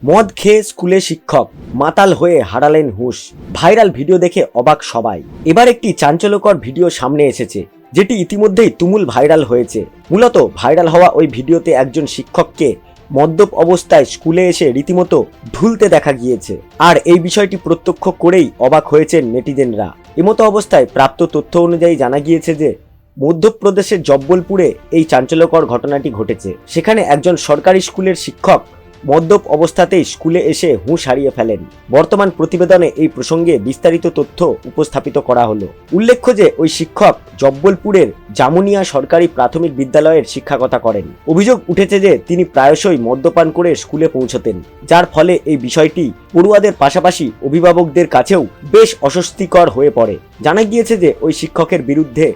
মদ খেয়ে স্কুলে শিক্ষক মাতাল হয়ে হারালেন হুঁশ। ভাইরাল ভিডিও দেখে অবাক সবাই। এবার একটি চাঞ্চল্যকর ভিডিও সামনে এসেছে, যেটি ইতিমধ্যেই তুমুল ভাইরাল হয়েছে। মূলত ভাইরাল হওয়া ওই ভিডিওতে একজন শিক্ষককে মদ্যপ অবস্থায় স্কুলে এসে রীতিমতো ঢুলতে দেখা গিয়েছে। আর এই বিষয়টি প্রত্যক্ষ করেই অবাক হয়েছেন নেটিজেনরা। এমতো অবস্থায় প্রাপ্ত তথ্য অনুযায়ী জানা গিয়েছে যে মধ্যপ্রদেশের জব্বলপুরে এই চাঞ্চল্যকর ঘটনাটি ঘটেছে। সেখানে একজন সরকারি স্কুলের শিক্ষক মদ্যপ অবস্থাতেই স্কুলে এসে হুঁশ হারিয়ে ফেলেন। বর্তমান প্রতিবেদনে এই প্রসঙ্গে বিস্তারিত তথ্য উপস্থাপিত করা হলো। উল্লেখ্য যে ওই শিক্ষক জব্বলপুরের জামুনিয়া সরকারি প্রাথমিক বিদ্যালয়ের শিক্ষকতা করেন। অভিযোগ উঠেছে যে তিনি প্রায়শই মদ্যপান করে স্কুলে পৌঁছতেন, যার ফলে এই বিষয়টি পড়ুয়াদের পাশাপাশি অভিভাবকদের কাছেও বেশ অস্বস্তিকর হয়ে পড়ে। জানা গিয়েছে যে ওই শিক্ষকের বিরুদ্ধে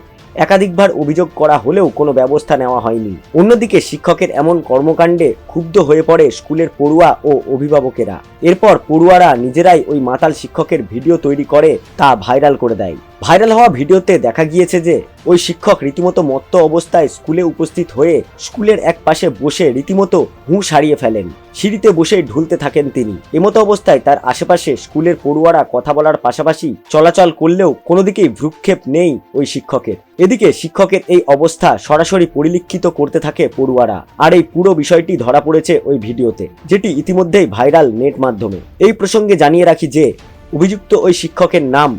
একাধিকবার অভিযোগ করা হলেও কোনো ব্যবস্থা নেওয়া হয়নি। অন্যদিকে শিক্ষকের এমন কর্মকাণ্ডে ক্ষুব্ধ হয়ে পড়ে স্কুলের পড়ুয়া ও অভিভাবকেরা। এরপর পড়ুয়ারা নিজেরাই ওই মাতাল শিক্ষকের ভিডিও তৈরি করে তা ভাইরাল করে দেয়। ভাইরাল হওয়া ভিডিওতে দেখা গিয়েছে যে ওই শিক্ষক রীতিমতো মত্ত অবস্থায় স্কুলে উপস্থিত হয়ে স্কুলের এক পাশে বসে রীতিমতো হুঁশ হারিয়ে ফেলেন। সিঁড়িতে বসে ঢুলতে থাকেন তিনি। এমতো অবস্থায় তার আশেপাশে স্কুলের পড়ুয়ারা কথা বলার পাশাপাশি চলাচল করলেও কোনো দিকেই ভ্রুক্ষেপ নেই ওই শিক্ষকের। এদিকে শিক্ষকের এই অবস্থা সরাসরি পরিলক্ষিত করতে থাকে পড়ুয়ারা। আর এই পুরো বিষয়টি ধরা পড়েছে ওই ভিডিওতে, যেটি ইতিমধ্যেই ভাইরাল নেট মাধ্যমে। এই প্রসঙ্গে জানিয়ে রাখি যে অভিযুক্ত ওই শিক্ষকের নাম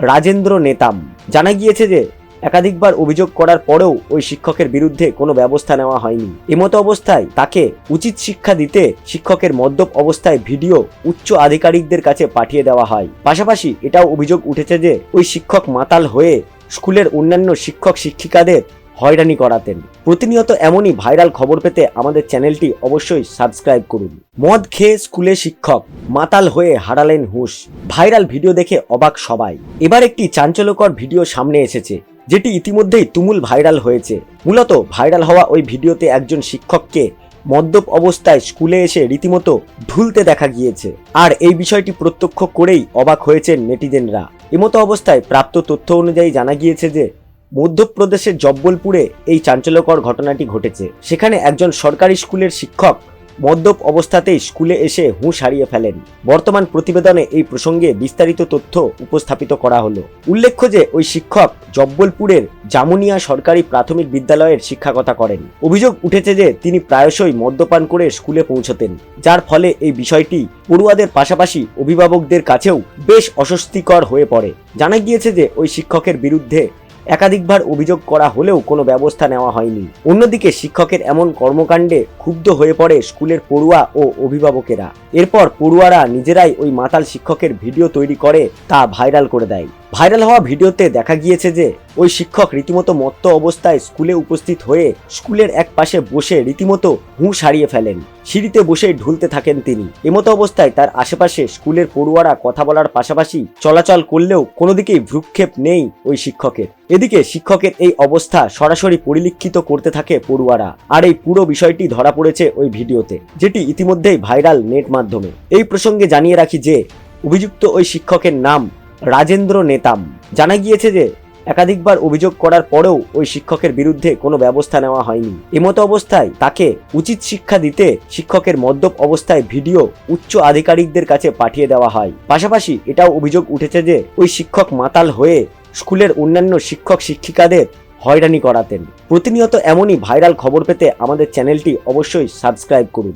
রাজেন্দ্র নেতাম। জানা গিয়েছে যে একাধিকবার অভিযোগ করার পরেও ওই শিক্ষকের বিরুদ্ধে কোনো ব্যবস্থা নেওয়া হয়নি। এমতো অবস্থায় তাকে উচিত শিক্ষা দিতে শিক্ষকের মদ্যপ অবস্থায় ভিডিও উচ্চ আধিকারিকদের কাছে পাঠিয়ে দেওয়া হয়। পাশাপাশি এটাও অভিযোগ উঠেছে যে ওই শিক্ষক মাতাল হয়ে স্কুলের অন্যান্য শিক্ষক শিক্ষিকাদের হয়রানি করাতেন। প্রতিনিয়ত এমনই ভাইরাল খবর পেতে আমাদের চ্যানেলটি অবশ্যই সাবস্ক্রাইব করুন। মদ খেয়ে স্কুলে শিক্ষক মাতাল হয়ে হারালেন হুঁশ। ভাইরাল ভিডিও দেখে অবাক সবাই। এবার একটি চাঞ্চল্যকর ভিডিও সামনে এসেছে, যেটি ইতিমধ্যেই তুমুল ভাইরাল হয়েছে। মূলত ভাইরাল হওয়া ওই ভিডিওতে একজন শিক্ষককে মদ্যপ অবস্থায় স্কুলে এসে রীতিমতো ঢুলতে দেখা গিয়েছে। আর এই বিষয়টি প্রত্যক্ষ করেই অবাক হয়েছেন নেটিজেনরা। এমতো অবস্থায় প্রাপ্ত তথ্য অনুযায়ী জানা গিয়েছে যে মধ্যপ্রদেশের জব্বলপুরে এই চাঞ্চল্যকর ঘটনাটি ঘটেছে। সেখানে একজন সরকারি স্কুলের শিক্ষক মদ্যপ অবস্থাতেই স্কুলে এসে হুঁশ হারিয়ে ফেলেন। বর্তমান প্রতিবেদনে এই প্রসঙ্গে বিস্তারিত তথ্য উপস্থাপিত করা হলো। উল্লেখ্য যে ওই শিক্ষক জব্বলপুরের জামুনিয়া সরকারি প্রাথমিক বিদ্যালয়ের শিক্ষকতা করেন। অভিযোগ উঠেছে যে তিনি প্রায়শই মদ্যপান করে স্কুলে পৌঁছতেন, যার ফলে এই বিষয়টি পড়ুয়াদের পাশাপাশি অভিভাবকদের কাছেও বেশ অস্বস্তিকর হয়ে পড়ে। জানা গিয়েছে যে ওই শিক্ষকের বিরুদ্ধে একাধিকবার অভিযোগ করা হলেও কোনো ব্যবস্থা নেওয়া হয়নি। অন্যদিকে শিক্ষকের এমন কর্মকাণ্ডে ক্ষুব্ধ হয়ে পড়ে স্কুলের পড়ুয়া ও অভিভাবকেরা। এরপর পড়ুয়ারা নিজেরাই ওই মাতাল শিক্ষকের ভিডিও তৈরি করে তা ভাইরাল করে দেয়। ভাইরাল হওয়া ভিডিওতে দেখা গিয়েছে যে ওই শিক্ষক রীতিমতো মত্ত অবস্থায় স্কুলে উপস্থিত হয়ে স্কুলের এক পাশে বসে রীতিমতো হুঁশ হারিয়ে ফেলেন। সিঁড়িতে বসে ঢুলতে থাকেন তিনি। এমতো অবস্থায় তার আশেপাশে স্কুলের পড়ুয়ারা কথা বলার পাশাপাশি চলাচল করলেও কোনো দিকেই ভ্রুক্ষেপ নেই ওই শিক্ষকের। এদিকে শিক্ষকের এই অবস্থা সরাসরি পরিলক্ষিত করতে থাকে পড়ুয়ারা। আর এই পুরো বিষয়টি ধরা পড়েছে ওই ভিডিওতে, যেটি ইতিমধ্যেই ভাইরাল নেট মাধ্যমে। এই প্রসঙ্গে জানিয়ে রাখি যে অভিযুক্ত ওই শিক্ষকের নাম রাজেন্দ্র নেতাম। জানা গিয়েছে যে একাধিকবার অভিযোগ করার পরেও ওই শিক্ষকের বিরুদ্ধে কোনো ব্যবস্থা নেওয়া হয়নি। এমতো অবস্থায় তাকে উচিত শিক্ষা দিতে শিক্ষকের মদ্যপ অবস্থায় ভিডিও উচ্চ আধিকারিকদের কাছে পাঠিয়ে দেওয়া হয়। পাশাপাশি এটাও অভিযোগ উঠেছে যে ওই শিক্ষক মাতাল হয়ে স্কুলের অন্যান্য শিক্ষক শিক্ষিকাদের হয়রানি করাতেন। প্রতিনিয়ত এমনই ভাইরাল খবর পেতে আমাদের চ্যানেলটি অবশ্যই সাবস্ক্রাইব করুন।